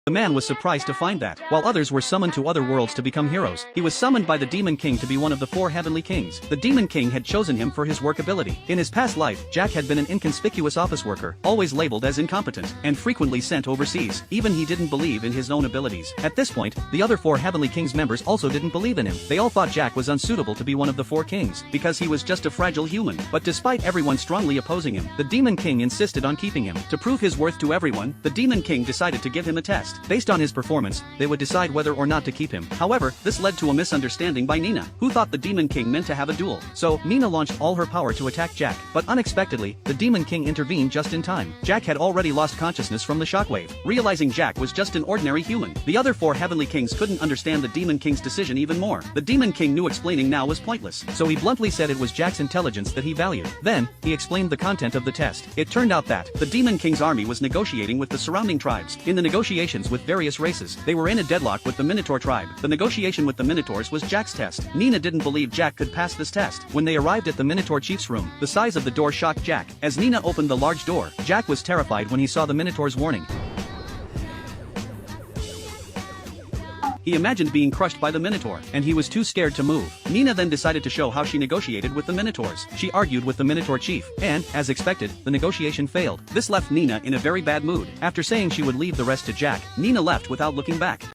The man was surprised to find that, while others were summoned to other worlds to become heroes, he was summoned by the Demon King to be one of the 4 heavenly kings. The Demon King had chosen him for his work ability. In his past life, Jack had been an inconspicuous office worker, always labeled as incompetent, and frequently sent overseas. Even he didn't believe in his own abilities. At this point, the other 4 heavenly kings members also didn't believe in him. They all thought Jack was unsuitable to be one of the 4 kings, because he was just a fragile human. But despite everyone strongly opposing him, the Demon King insisted on keeping him. To prove his worth to everyone, the Demon King decided to give him a test. Based on his performance, they would decide whether or not to keep him. However, this led to a misunderstanding by Nina, who thought the Demon King meant to have a duel. So, Nina launched all her power to attack Jack, but unexpectedly, the Demon King intervened just in time. Jack had already lost consciousness from the shockwave. Realizing Jack was just an ordinary human, the other 4 heavenly kings couldn't understand the Demon King's decision even more. The Demon King knew explaining now was pointless, so he bluntly said it was Jack's intelligence that he valued. Then, he explained the content of the test. It turned out that the Demon King's army was negotiating with the surrounding tribes. In the negotiations with various races, they were in a deadlock with the Minotaur tribe. The negotiation with the Minotaurs was Jack's test. Nina didn't believe Jack could pass this test. When they arrived at the Minotaur chief's room, the size of the door shocked Jack. As Nina opened the large door, Jack was terrified when he saw the Minotaur's warning. He imagined being crushed by the Minotaur, and he was too scared to move. Nina then decided to show how she negotiated with the Minotaurs. She argued with the Minotaur chief, and, as expected, the negotiation failed. This left Nina in a very bad mood. After saying she would leave the rest to Jack, Nina left without looking back.